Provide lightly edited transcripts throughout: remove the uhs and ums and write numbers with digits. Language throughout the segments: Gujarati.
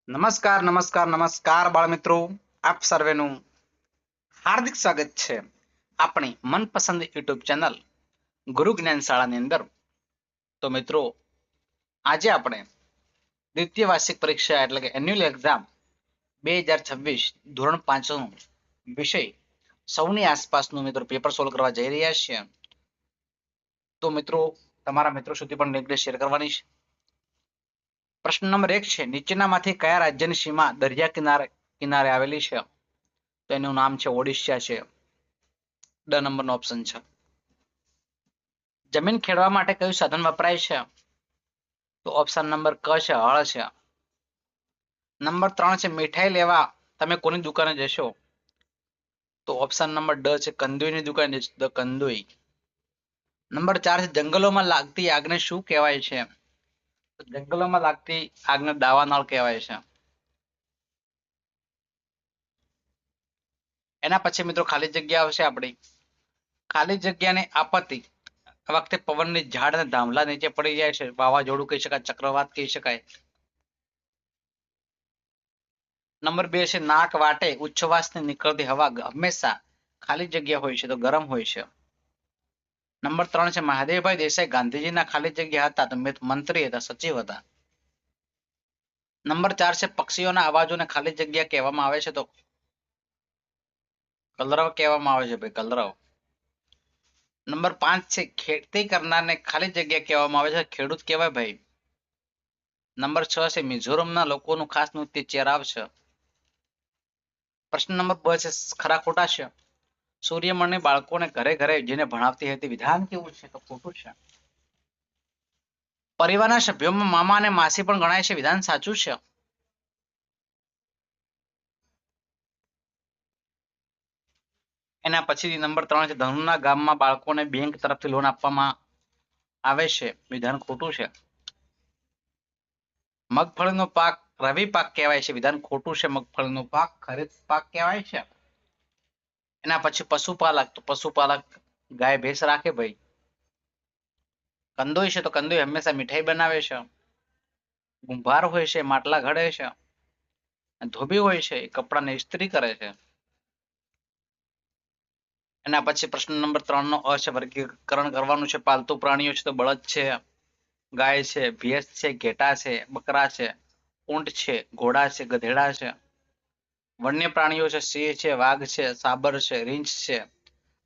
નમસ્કાર નમસ્કાર નમસ્કાર બાળ મિત્રો, આપ સર્વેનું હાર્દિક સ્વાગત છે આપણી મનપસંદ યુટ્યુબ ચેનલ ગુરુ જ્ઞાન શાળાની અંદર. તો મિત્રો, આજે આપણે દ્વિતીય વાર્ષિક પરીક્ષા એટલે કે એન્યુઅલ એક્ઝામ 2026 ધોરણ 5 નો વિષય સૌની આસપાસનું મિત્રો પેપર સોલ્વ કરવા જઈ રહ્યા છીએ. તો મિત્રો, તમારા મિત્રો સુધી પણ લિંકને શેર કરવાની છે. પ્રશ્ન નંબર 1 છે, નીચેનામાંથી કયા રાજ્યની સીમા દરિયા કિનારે આવેલી છે? તો એનું નામ છે ઓડિશા છે. ડ નંબરનો ઓપ્શન છે. જમીન ખેડવા માટે કયું સાધન વપરાય છે? તો ઓપ્શન નંબર ક છે, હળ છે. નંબર 3 છે, મીઠાઈ લેવા તમે કોની દુકાને જશો? તો ઓપ્શન નંબર ડ છે, કંદોઈની દુકાને જશો, ધ કંદોઈ. નંબર 4 છે, જંગલોમાં લાગતી આગને શું કહેવાય છે? જંગલોમાં લાગતી આગને દાવાનળ કહેવાય છે. એના પછી મિત્રો ખાલી જગ્યા આવશે આપણી. ખાલી જગ્યાની આપત્તિ વખતે પવનની ઝાડ અને ધામલા નીચે પડી જાય છે. વાવાઝોડું કહી શકાય, ચક્રવાત કહી શકાય. નંબર 2 છે, નાક વાટે ઉચ્છવાસથી નીકળતી હવા હંમેશા ખાલી જગ્યા હોય છે તો ગરમ હોય છે. નંબર 3 છે, મહાદેવભાઈ દેસાઈ ગાંધીજીના ખાલી જગ્યા હતા તો મંત્રી હતા, સચિવ હતા. નંબર 4 છે, પક્ષીઓના અવાજોને ખાલી જગ્યા કહેવામાં આવે છે તો કલરવ કહેવામાં આવે છે ભાઈ, કલરવ. નંબર 5 છે, ખેતી કરનારને ખાલી જગ્યા કહેવામાં આવે છે, ખેડૂત કહેવાય ભાઈ. નંબર 6 છે, મિઝોરમના લોકોનું ખાસ નૃત્ય ચેરાવ છે. પ્રશ્ન નંબર 2 છે, ખરા ખોટા છે. સૂર્યમણિ બાળકોને ઘરે ઘરે જેને ભણાવતી હતી, વિધાન કેવું છે? તો ખોટું છે. પરિવારના સભ્યોમાં મામા અને માસી પણ ગણાય છે, વિધાન સાચું છે. એના પછી નંબર 3 છે, ધનુના ગામમાં બાળકોને બેંક તરફથી લોન આપવામાં આવે છે, વિધાન ખોટું છે. મગફળીનો પાક રવિ પાક કહેવાય છે, વિધાન ખોટું છે. મગફળીનો પાક ખરીફ પાક કહેવાય છે. એના પછી પશુપાલક, તો પશુપાલક ગાય ભેંસ રાખે ભાઈ. કંદોઈ છે તો કંદોઈ હંમેશા મીઠાઈ બનાવે છે. કુંભાર હોય છે, માટલા ઘડે છે. ધોબી હોય છે, એ કપડાને ઇસ્ત્રી કરે છે. એના પછી પ્રશ્ન નંબર 3 નો અ છે, વર્ગીકરણ કરવાનું છે. પાલતુ પ્રાણીઓ છે તો બળદ છે, ગાય છે, ભેંસ છે, ઘેટા છે, બકરા છે, ઊંટ છે, ઘોડા છે, ગધેડા છે. વન્ય પ્રાણીઓ છે, સિંહ છે, વાઘ છે, સાબર છે, રીંછ છે,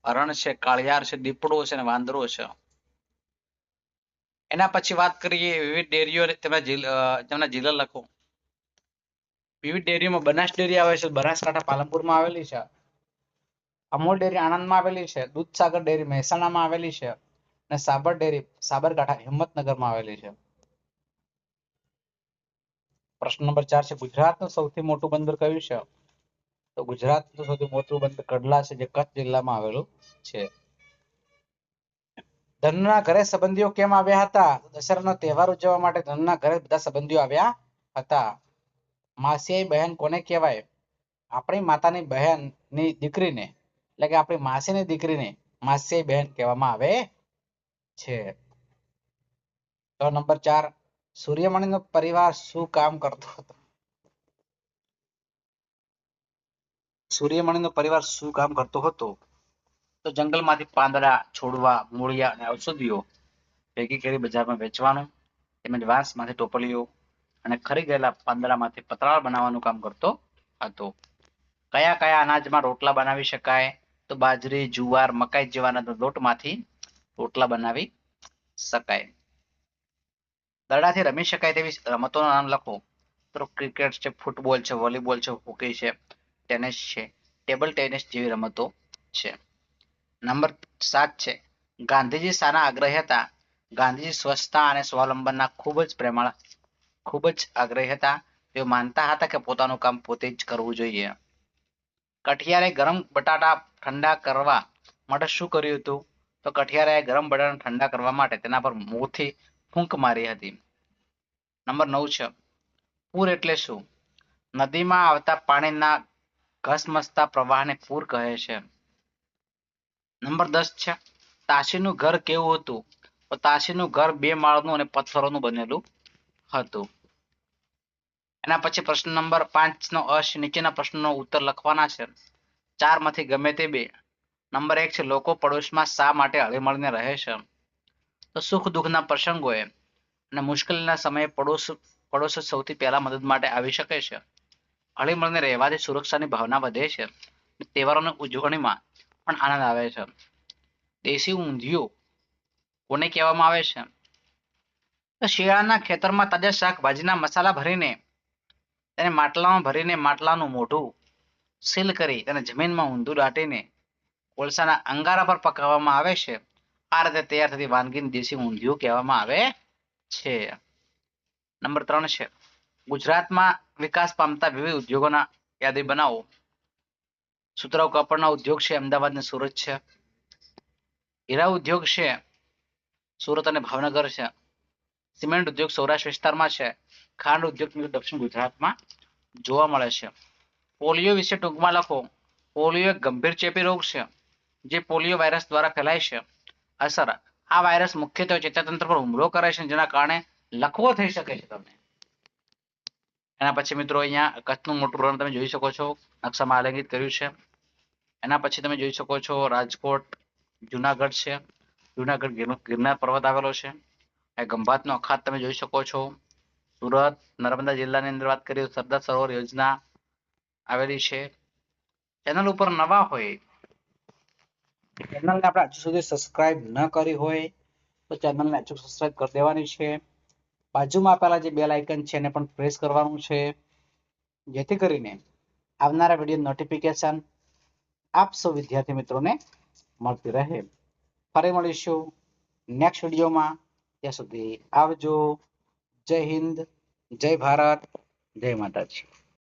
હરણ છે, કાળિયાર છે, દીપડો છે અને વાંદરો છે. એના પછી વાત કરીએ વિવિધ ડેરીઓ તેમના જિલ્લા લખો. વિવિધ ડેરીઓમાં બનાસ ડેરી આવે છે, બનાસકાંઠા પાલનપુરમાં આવેલી છે. અમૂલ ડેરી આણંદમાં આવેલી છે. દૂધસાગર ડેરી મહેસાણામાં આવેલી છે અને સાબર ડેરી સાબરકાંઠા હિંમતનગરમાં આવેલી છે. પ્રશ્ન નંબર 4 છે, ગુજરાતનું સૌથી મોટું બંદર કયું છે? તો ગુજરાતનું સૌથી મોટું બંદર કંડલા છે, જે કચ્છ જિલ્લામાં આવેલું છે. ધનના ઘરે સંબંધીઓ કેમ આવ્યા હતા? દશેરાનો તહેવાર ઉજવવા માટે ધનના ઘરે બધા સંબંધીઓ આવ્યા હતા. માસીયાઈ બહેન કોને કહેવાય? આપણી માતાની બહેનની દીકરીને, એટલે કે આપણી માસીની દીકરીને માસીયાઈ બહેન કહેવામાં આવે છે. તો નંબર 4, સૂર્યમણિનો પરિવાર શું કામ કરતો હતો? સૂર્યમણિનો પરિવાર શું કામ કરતો હતો? તો જંગલમાંથી પાંદડા, છોડવા, મૂળિયા અને ઔષધિઓ ભેગી કરી બજારમાં વેચવાનું, તેમજ વાંસમાંથી ટોપલીઓ અને ખરી ગયેલા પાંદડામાંથી પતરાળ બનાવવાનું કામ કરતો હતો. કયા કયા અનાજમાં રોટલા બનાવી શકાય? તો બાજરી, જુવાર, મકાઈ જેવાના લોટમાંથી રોટલા બનાવી શકાય. દડાથી રમી શકાય તેવી રમતોના નામ લખો. તો ક્રિકેટ છે, ફૂટબોલ છે, વોલીબોલ છે, હોકી છે, ટેનિસ છે, ટેબલ ટેનિસ જેવી રમતો છે. નંબર 7 છે, ગાંધીજી શાના આગ્રહી હતા? ગાંધીજી સ્વચ્છતા અને સ્વાવલંબનના ખૂબ જ આગ્રહી હતા. તેઓ માનતા હતા કે પોતાનું કામ પોતે જ કરવું જોઈએ. કઠિયારે ગરમ બટાટા ઠંડા કરવા માટે શું કર્યું હતું? તો કઠિયારે ગરમ બટાટા ઠંડા કરવા માટે તેના પર મોંથી ફૂંક મારી હતી. નંબર 9 છે, પૂર એટલે શું? નદીમાં આવતા પાણીના ઘસમસતા પ્રવાહને પૂર કહે છે. નંબર 10 છે, તાશીનું ઘર કેવું હતું? તો તાશીનું ઘર 2 માળનું અને પથ્થરોનું બનેલું હતું. એના પછી પ્રશ્ન નંબર 5 નો અ છે. નીચેના પ્રશ્નનો ઉત્તર લખવાના છે. 4 માંથી ગમે તે બે. નંબર 1 છે લોકો પડોશમાં શા માટે હળીમળીને રહે છે? તો સુખ દુઃખના પ્રસંગોએ અને મુશ્કેલીના સમયે પડોશ સૌથી પહેલા મદદ માટે આવી શકે છે. હળીમળીને રહેવાથી સુરક્ષાની ભાવના વધે છે. તહેવારોની ઉજવણીમાં પણ આનંદ આવે છે. દેશી ઊંધિયું કોને કહેવામાં આવે છે? તો શિયાળાના ખેતરમાં તાજા શાકભાજીના મસાલા ભરીને તેને માટલામાં ભરીને માટલાનું મોઢું સીલ કરી તેને જમીનમાં ઊંધું દાટીને કોલસાના અંગારા પર પકાવવામાં આવે છે. આ રીતે તૈયાર થતી વાનગીને દેશી ઊંધિયું કહેવામાં આવે છે. નંબર 3 છે ગુજરાતમાં વિકાસ પામતા વિવિધ ઉદ્યોગોના યાદી બનાવો. સુતરાઉ કાપડના ઉદ્યોગ છે અમદાવાદ અને સુરત છે. હીરા ઉદ્યોગ છે સુરત અને ભાવનગર છે. સિમેન્ટ ઉદ્યોગ સૌરાષ્ટ્ર વિસ્તારમાં છે. ખાંડ ઉદ્યોગ દક્ષિણ ગુજરાતમાં જોવા મળે છે. પોલિયો વિશે ટૂંકમાં લખો. પોલિયો એક ગંભીર ચેપી રોગ છે જે પોલિયો વાયરસ દ્વારા ફેલાય છે. અસર: આ વાયરસ મુખ્યત્વે ચેતાતંત્ર પર હુમલો કરે છે જેના કારણે લકવો થઈ શકે છે તમને. એના પછી મિત્રો અહીંયા કચ્છનું મોટું રણ તમે જોઈ શકો છો, નકશામાં આલેખિત કર્યું છે. એના પછી તમે જોઈ શકો છો રાજકોટ જુનાગઢ છે. જુનાગઢ ગિરનાર પર્વત આવેલો છે. ગંભાતનો અખાત તમે જોઈ શકો છો. સુરત નર્મદા જિલ્લાની અંદર વાત કરીએ સરદાર સરોવર યોજના આવેલી છે. ચેનલ ઉપર નવા હોય, ચેનલને આપણે હજુ સુધી સબસ્ક્રાઇબ ન કરી હોય તો ચેનલને અચૂક સબસ્ક્રાઇબ કરી દેવાની છે. બાજુમાં આપેલા જે બેલ આઇકન છે એને પણ પ્રેસ કરવાનું છે જેથી કરીને આવનારા વિડીયો નોટિફિકેશન આપ સૌ વિદ્યાર્થી મિત્રોને મળતી રહે. ફરી મળીશું નેક્સ્ટ વિડીયોમાં. ત્યાં સુધી આવજો. જય હિન્દ, જય ભારત, જય માતાજી.